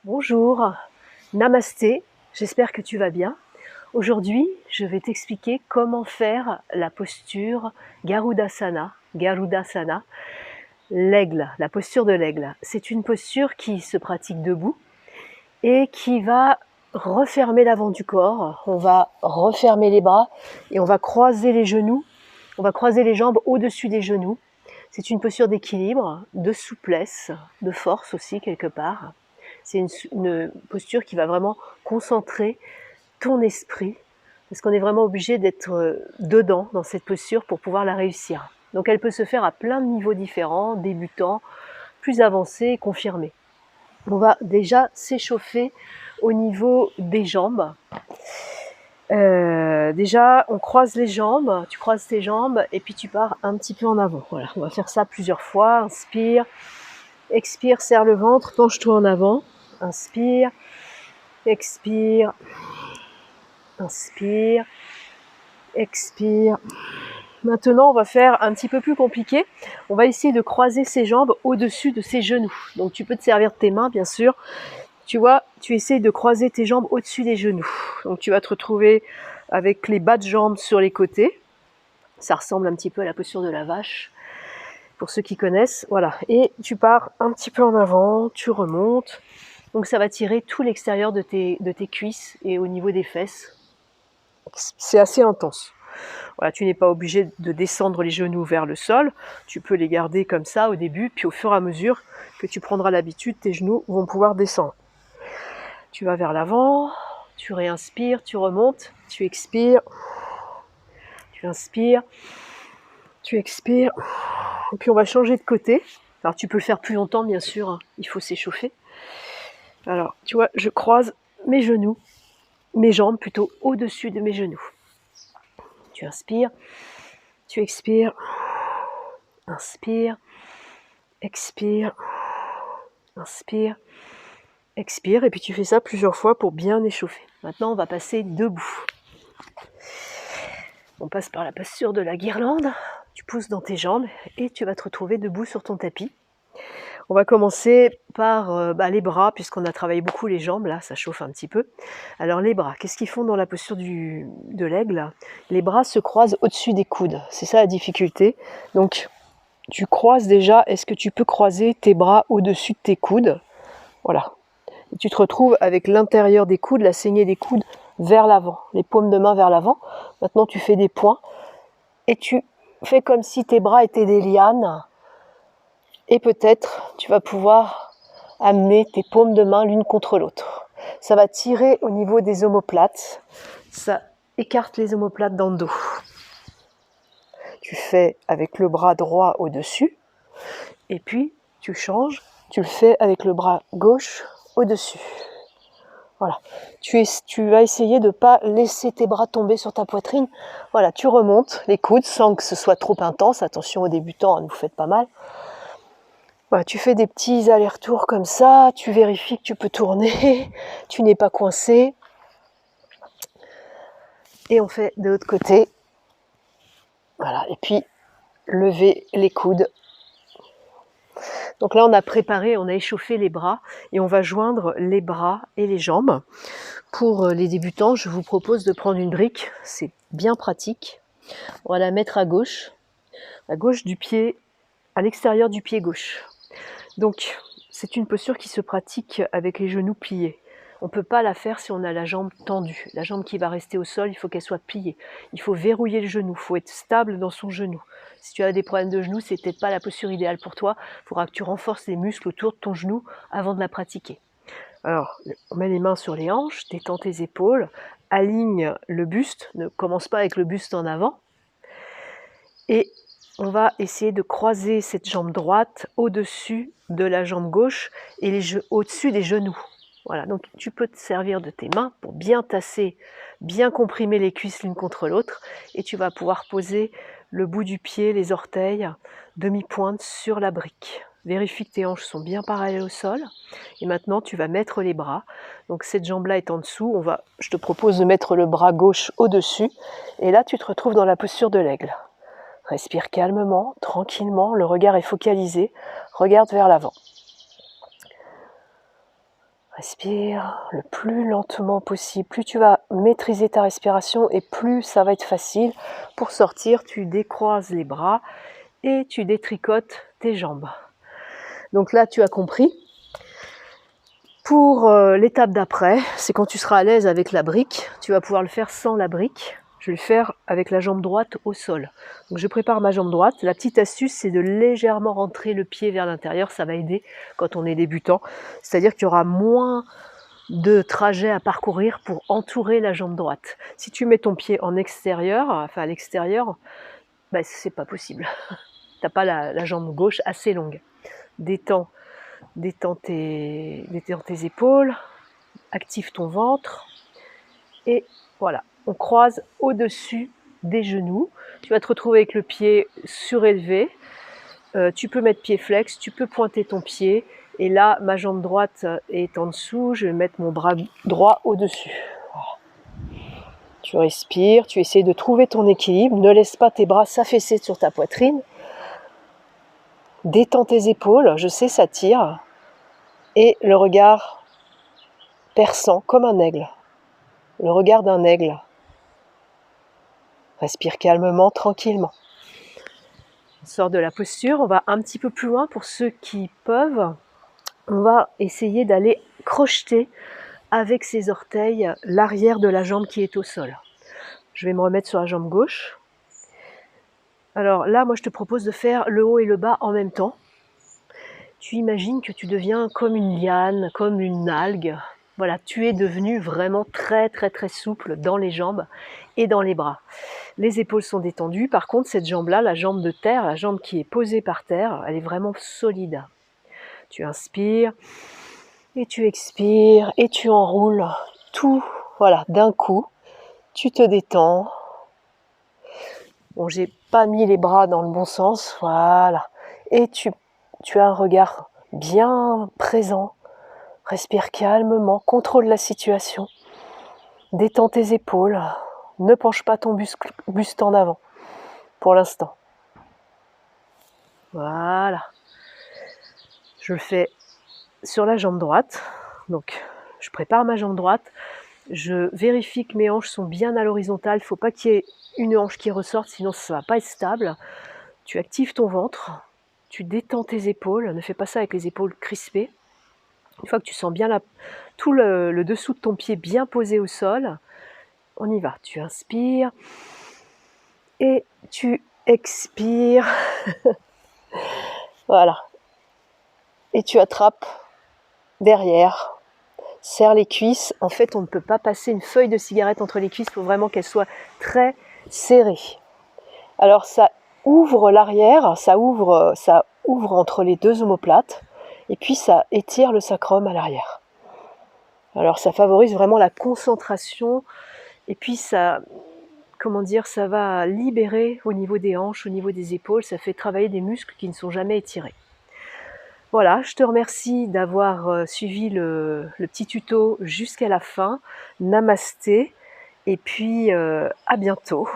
Bonjour, namasté, j'espère que tu vas bien. Aujourd'hui, je vais t'expliquer comment faire la posture Garudasana, l'aigle, la posture de l'aigle. C'est une posture qui se pratique debout et qui va refermer l'avant du corps. On va refermer les bras et on va croiser les genoux, on va croiser les jambes au-dessus des genoux. C'est une posture d'équilibre, de souplesse, de force aussi quelque part. C'est une posture qui va vraiment concentrer ton esprit, parce qu'on est vraiment obligé d'être dedans, dans cette posture, pour pouvoir la réussir. Donc elle peut se faire à plein de niveaux différents, débutants, plus avancés et confirmés. On va déjà s'échauffer au niveau des jambes. Déjà, on croise les jambes, tu croises tes jambes et puis tu pars un petit peu en avant. Voilà, on va faire ça plusieurs fois. Inspire, expire, serre le ventre, penche-toi en avant. Inspire, expire, inspire, expire. Maintenant, on va faire un petit peu plus compliqué. On va essayer de croiser ses jambes au-dessus de ses genoux. Donc, tu peux te servir de tes mains, bien sûr. Tu vois, tu essayes de croiser tes jambes au-dessus des genoux. Donc, tu vas te retrouver avec les bas de jambes sur les côtés. Ça ressemble un petit peu à la posture de la vache, pour ceux qui connaissent. Voilà. Et tu pars un petit peu en avant, tu remontes. Donc, ça va tirer tout l'extérieur de tes cuisses et au niveau des fesses. C'est assez intense. Voilà, tu n'es pas obligé de descendre les genoux vers le sol. Tu peux les garder comme ça au début, puis au fur et à mesure que tu prendras l'habitude, tes genoux vont pouvoir descendre. Tu vas vers l'avant, tu réinspires, tu remontes, tu expires, tu inspires, tu expires. Et puis on va changer de côté. Alors tu peux le faire plus longtemps, bien sûr, hein. Il faut s'échauffer. Alors, tu vois, je croise mes genoux, mes jambes plutôt au-dessus de mes genoux. Tu inspires, tu expires, inspire, expire, inspire, expire, et puis tu fais ça plusieurs fois pour bien échauffer. Maintenant, on va passer debout. On passe par la posture de la guirlande, tu pousses dans tes jambes et tu vas te retrouver debout sur ton tapis. On va commencer par les bras, puisqu'on a travaillé beaucoup les jambes, là, ça chauffe un petit peu. Alors les bras, qu'est-ce qu'ils font dans la posture de l'aigle? Les bras se croisent au-dessus des coudes, c'est ça la difficulté. Donc, tu croises déjà, est-ce que tu peux croiser tes bras au-dessus de tes coudes? Voilà. Et tu te retrouves avec l'intérieur des coudes, la saignée des coudes vers l'avant, les paumes de main vers l'avant. Maintenant, tu fais des points et tu fais comme si tes bras étaient des lianes. Et peut-être, tu vas pouvoir amener tes paumes de main l'une contre l'autre. Ça va tirer au niveau des omoplates. Ça écarte les omoplates dans le dos. Tu fais avec le bras droit au-dessus. Et puis, tu changes. Tu le fais avec le bras gauche au-dessus. Voilà. Tu vas essayer de ne pas laisser tes bras tomber sur ta poitrine. Voilà, tu remontes les coudes sans que ce soit trop intense. Attention aux débutants, ne vous faites pas mal. Voilà, tu fais des petits allers-retours comme ça, tu vérifies que tu peux tourner, tu n'es pas coincé. Et on fait de l'autre côté. Voilà, et puis lever les coudes. Donc là, on a préparé, on a échauffé les bras et on va joindre les bras et les jambes. Pour les débutants, je vous propose de prendre une brique, c'est bien pratique. On va la mettre à gauche du pied, à l'extérieur du pied gauche. Donc, c'est une posture qui se pratique avec les genoux pliés. On ne peut pas la faire si on a la jambe tendue. La jambe qui va rester au sol, il faut qu'elle soit pliée. Il faut verrouiller le genou, il faut être stable dans son genou. Si tu as des problèmes de genou, c'est peut-être pas la posture idéale pour toi. Il faudra que tu renforces les muscles autour de ton genou avant de la pratiquer. Alors, on met les mains sur les hanches, détends tes épaules, aligne le buste, ne commence pas avec le buste en avant. Et on va essayer de croiser cette jambe droite au-dessus de la jambe gauche et au-dessus des genoux. Voilà, donc tu peux te servir de tes mains pour bien tasser, bien comprimer les cuisses l'une contre l'autre et tu vas pouvoir poser le bout du pied, les orteils, demi-pointe sur la brique. Vérifie que tes hanches sont bien parallèles au sol et maintenant tu vas mettre les bras. Donc cette jambe-là est en dessous, je te propose de mettre le bras gauche au-dessus et là tu te retrouves dans la posture de l'aigle. Respire calmement, tranquillement, le regard est focalisé, regarde vers l'avant. Respire le plus lentement possible. Plus tu vas maîtriser ta respiration et plus ça va être facile. Pour sortir, tu décroises les bras et tu détricotes tes jambes. Donc là, tu as compris. Pour l'étape d'après, c'est quand tu seras à l'aise avec la brique. Tu vas pouvoir le faire sans la brique. Je vais le faire avec la jambe droite au sol. Donc je prépare ma jambe droite. La petite astuce, c'est de légèrement rentrer le pied vers l'intérieur. Ça va aider quand on est débutant. C'est-à-dire qu'il y aura moins de trajet à parcourir pour entourer la jambe droite. Si tu mets ton pied en extérieur, enfin à l'extérieur, ben c'est pas possible. T'as pas la jambe gauche assez longue. Détends tes épaules, active ton ventre et voilà, on croise au-dessus des genoux. Tu vas te retrouver avec le pied surélevé. Tu peux mettre pied flex, tu peux pointer ton pied. Et là, ma jambe droite est en dessous. Je vais mettre mon bras droit au-dessus. Voilà. Tu respires, tu essaies de trouver ton équilibre. Ne laisse pas tes bras s'affaisser sur ta poitrine. Détends tes épaules, je sais, ça tire. Et le regard perçant comme un aigle. Le regard d'un aigle. Respire calmement, tranquillement. On sort de la posture, on va un petit peu plus loin pour ceux qui peuvent. On va essayer d'aller crocheter avec ses orteils l'arrière de la jambe qui est au sol. Je vais me remettre sur la jambe gauche. Alors là, moi je te propose de faire le haut et le bas en même temps. Tu imagines que tu deviens comme une liane, comme une algue. Voilà, tu es devenu vraiment très souple dans les jambes et dans les bras. Les épaules sont détendues. Par contre, cette jambe-là, la jambe de terre, la jambe qui est posée par terre, elle est vraiment solide. Tu inspires et tu expires et tu enroules tout, voilà, d'un coup. Tu te détends. Bon, j'ai pas mis les bras dans le bon sens, voilà. Et tu as un regard bien présent. Respire calmement, contrôle la situation. Détends tes épaules. Ne penche pas ton buste en avant, pour l'instant. Voilà. Je le fais sur la jambe droite. Donc, je prépare ma jambe droite. Je vérifie que mes hanches sont bien à l'horizontale. Il ne faut pas qu'il y ait une hanche qui ressorte, sinon ça ne va pas être stable. Tu actives ton ventre. Tu détends tes épaules. Ne fais pas ça avec les épaules crispées. Une fois que tu sens bien tout le dessous de ton pied bien posé au sol, on y va. Tu inspires et tu expires. Voilà. Et tu attrapes derrière. Serre les cuisses. En fait, on ne peut pas passer une feuille de cigarette entre les cuisses. Il faut vraiment qu'elles soient très serrées. Alors, ça ouvre l'arrière, ça ouvre entre les deux omoplates. Et puis, ça étire le sacrum à l'arrière. Alors, ça favorise vraiment la concentration. Et puis, ça va libérer au niveau des hanches, au niveau des épaules. Ça fait travailler des muscles qui ne sont jamais étirés. Voilà, je te remercie d'avoir suivi le petit tuto jusqu'à la fin. Namasté et puis à bientôt.